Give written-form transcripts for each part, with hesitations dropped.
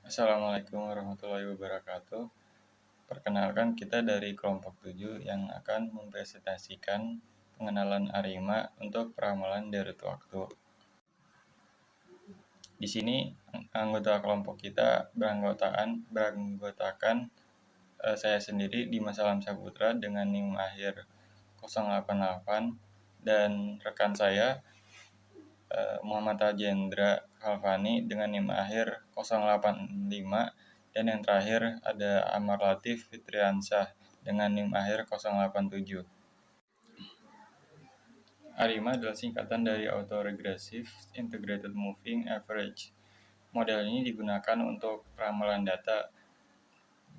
Assalamualaikum warahmatullahi wabarakatuh. Perkenalkan kita dari kelompok 7 yang akan mempresentasikan pengenalan Arima untuk peramalan derut waktu. Di sini anggota kelompok kita beranggotakan saya sendiri Dimas Alam Saputra dengan NIM akhir 088 dan rekan saya Muhammad Ajendra Khalfani dengan NIM akhir 085 dan yang terakhir ada Amar Latif Fitriansyah dengan NIM akhir 087. ARIMA adalah singkatan dari Autoregressive Integrated Moving Average. Model ini digunakan untuk ramalan data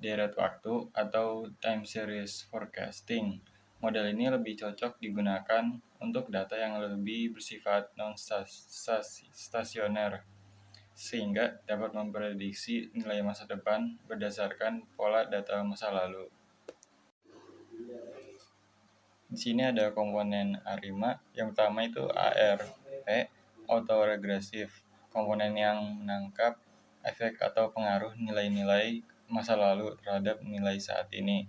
deret waktu atau time series forecasting. Model ini lebih cocok digunakan untuk data yang lebih bersifat non-stasioner, sehingga dapat memprediksi nilai masa depan berdasarkan pola data masa lalu. Di sini ada komponen ARIMA. Yang pertama itu ARP, autoregressive, komponen yang menangkap efek atau pengaruh nilai-nilai masa lalu terhadap nilai saat ini.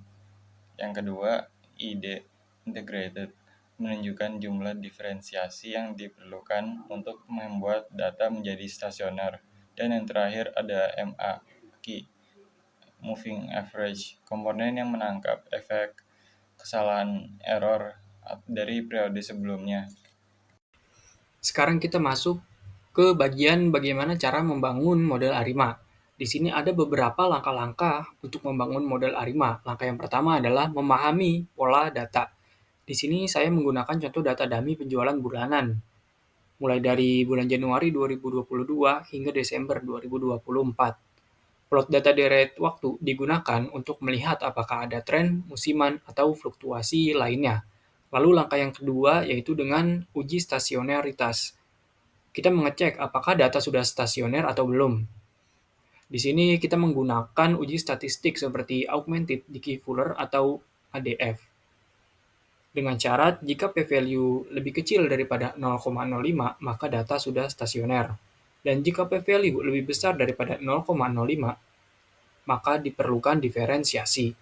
Yang kedua, ID, integrated, menunjukkan jumlah diferensiasi yang diperlukan untuk membuat data menjadi stasioner. Dan yang terakhir ada MA, key, moving average, komponen yang menangkap efek kesalahan error dari periode sebelumnya. Sekarang kita masuk ke bagian bagaimana cara membangun model ARIMA. Di sini ada beberapa langkah-langkah untuk membangun model ARIMA. Langkah yang pertama adalah memahami pola data. Di sini saya menggunakan contoh data dummy penjualan bulanan, mulai dari bulan Januari 2022 hingga Desember 2024. Plot data deret waktu digunakan untuk melihat apakah ada tren, musiman, atau fluktuasi lainnya. Lalu langkah yang kedua yaitu dengan uji stasioneritas. Kita mengecek apakah data sudah stasioner atau belum. Di sini kita menggunakan uji statistik seperti Augmented Decay Fuller atau ADF. Dengan syarat jika p-value lebih kecil daripada 0,05, maka data sudah stasioner. Dan jika p-value lebih besar daripada 0,05, maka diperlukan diferensiasi.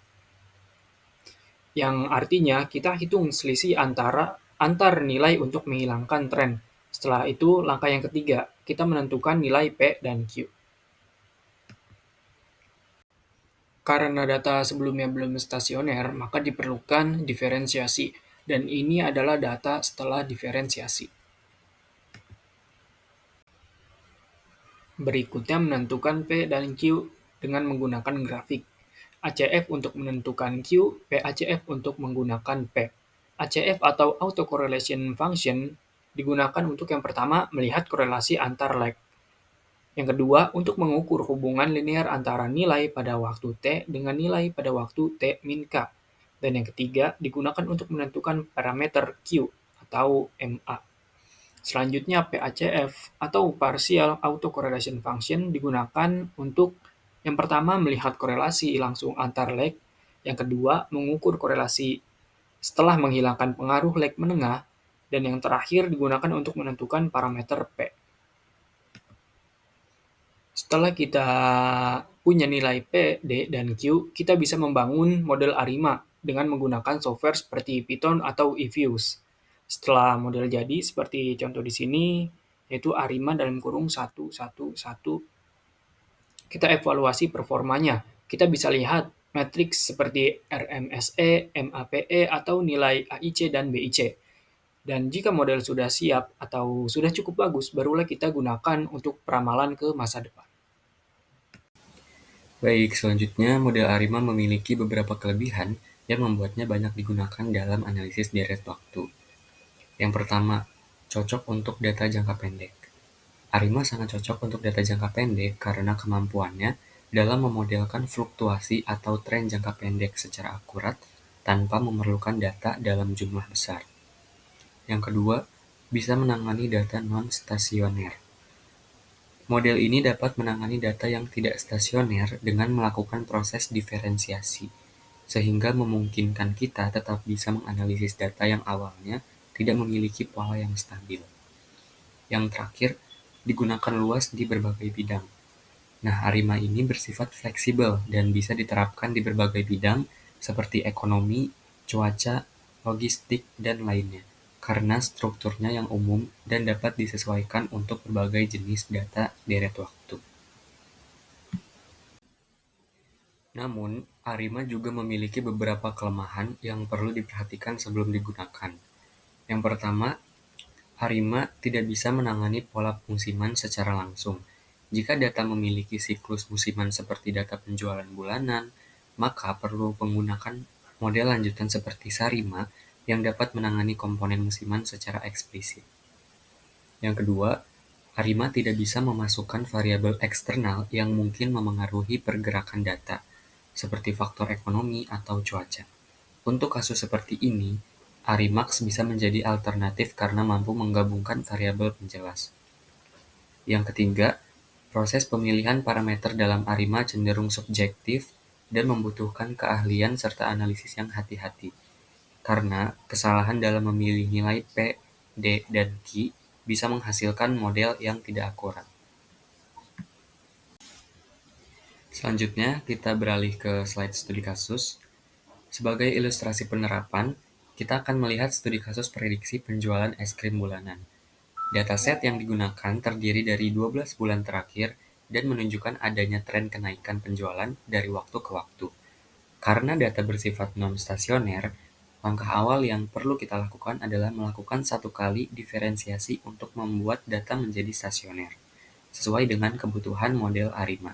Yang artinya kita hitung selisih antar nilai untuk menghilangkan tren. Setelah itu, langkah yang ketiga, kita menentukan nilai P dan Q. Karena data sebelumnya belum stasioner, maka diperlukan diferensiasi, dan ini adalah data setelah diferensiasi. Berikutnya menentukan P dan Q dengan menggunakan grafik. ACF untuk menentukan Q, PACF untuk menggunakan P. ACF atau Autocorrelation Function digunakan untuk yang pertama melihat korelasi antar leg. Yang kedua, untuk mengukur hubungan linear antara nilai pada waktu T dengan nilai pada waktu T min K. Dan yang ketiga, digunakan untuk menentukan parameter Q atau MA. Selanjutnya, PACF atau Partial Autocorrelation Function digunakan untuk yang pertama melihat korelasi langsung antar leg, yang kedua mengukur korelasi setelah menghilangkan pengaruh leg menengah, dan yang terakhir digunakan untuk menentukan parameter P. Setelah kita punya nilai P, D, dan Q, kita bisa membangun model ARIMA dengan menggunakan software seperti Python atau eViews. Setelah model jadi seperti contoh di sini, yaitu ARIMA dalam kurung 111, kita evaluasi performanya. Kita bisa lihat matriks seperti RMSE, MAPE, atau nilai AIC dan BIC. Dan jika model sudah siap atau sudah cukup bagus, barulah kita gunakan untuk peramalan ke masa depan. Baik, selanjutnya model ARIMA memiliki beberapa kelebihan yang membuatnya banyak digunakan dalam analisis deret waktu. Yang pertama, cocok untuk data jangka pendek. ARIMA sangat cocok untuk data jangka pendek karena kemampuannya dalam memodelkan fluktuasi atau tren jangka pendek secara akurat tanpa memerlukan data dalam jumlah besar. Yang kedua, bisa menangani data non-stasioner. Model ini dapat menangani data yang tidak stasioner dengan melakukan proses diferensiasi, sehingga memungkinkan kita tetap bisa menganalisis data yang awalnya tidak memiliki pola yang stabil. Yang terakhir, digunakan luas di berbagai bidang. Nah, Arima ini bersifat fleksibel dan bisa diterapkan di berbagai bidang seperti ekonomi, cuaca, logistik, dan lainnya, karena strukturnya yang umum dan dapat disesuaikan untuk berbagai jenis data deret waktu. Namun, Arima juga memiliki beberapa kelemahan yang perlu diperhatikan sebelum digunakan. Yang pertama, Arima tidak bisa menangani pola musiman secara langsung. Jika data memiliki siklus musiman seperti data penjualan bulanan, maka perlu menggunakan model lanjutan seperti Sarima yang dapat menangani komponen musiman secara eksplisit. Yang kedua, Arima tidak bisa memasukkan variabel eksternal yang mungkin memengaruhi pergerakan data, seperti faktor ekonomi atau cuaca. Untuk kasus seperti ini, Arimax bisa menjadi alternatif karena mampu menggabungkan variabel penjelas. Yang ketiga, proses pemilihan parameter dalam Arima cenderung subjektif dan membutuhkan keahlian serta analisis yang hati-hati, karena kesalahan dalam memilih nilai P, D, dan Q bisa menghasilkan model yang tidak akurat. Selanjutnya, kita beralih ke slide studi kasus. Sebagai ilustrasi penerapan, kita akan melihat studi kasus prediksi penjualan es krim bulanan. Dataset yang digunakan terdiri dari 12 bulan terakhir dan menunjukkan adanya tren kenaikan penjualan dari waktu ke waktu. Karena data bersifat non-stasioner, langkah awal yang perlu kita lakukan adalah melakukan satu kali diferensiasi untuk membuat data menjadi stasioner, sesuai dengan kebutuhan model Arima.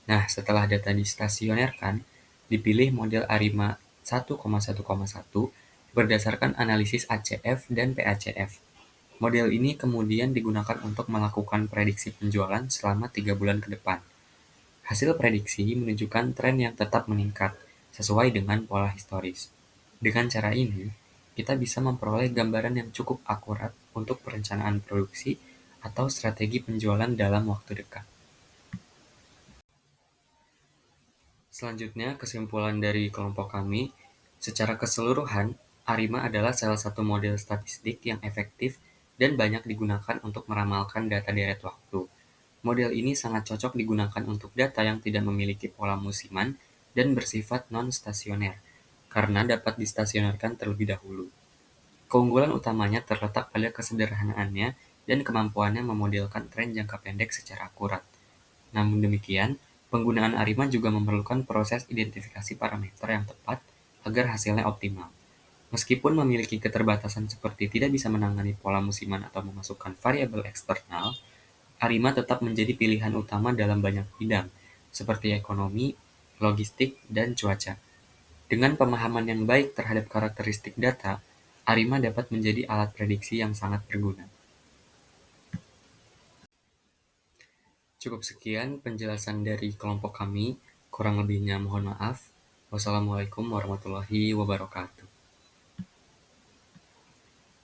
Nah, setelah data distasionerkan, dipilih model Arima 1,1,1 berdasarkan analisis ACF dan PACF. Model ini kemudian digunakan untuk melakukan prediksi penjualan selama 3 bulan ke depan. Hasil prediksi menunjukkan tren yang tetap meningkat, sesuai dengan pola historis. Dengan cara ini, kita bisa memperoleh gambaran yang cukup akurat untuk perencanaan produksi atau strategi penjualan dalam waktu dekat. Selanjutnya, kesimpulan dari kelompok kami, secara keseluruhan, Arima adalah salah satu model statistik yang efektif dan banyak digunakan untuk meramalkan data deret waktu. Model ini sangat cocok digunakan untuk data yang tidak memiliki pola musiman dan bersifat non-stasioner, karena dapat distasionerkan terlebih dahulu. Keunggulan utamanya terletak pada kesederhanaannya dan kemampuannya memodelkan tren jangka pendek secara akurat. Namun demikian, penggunaan Arima juga memerlukan proses identifikasi parameter yang tepat agar hasilnya optimal. Meskipun memiliki keterbatasan seperti tidak bisa menangani pola musiman atau memasukkan variabel eksternal, Arima tetap menjadi pilihan utama dalam banyak bidang, seperti ekonomi, logistik, dan cuaca. Dengan pemahaman yang baik terhadap karakteristik data, Arima dapat menjadi alat prediksi yang sangat berguna. Cukup sekian penjelasan dari kelompok kami, kurang lebihnya mohon maaf. Wassalamualaikum warahmatullahi wabarakatuh.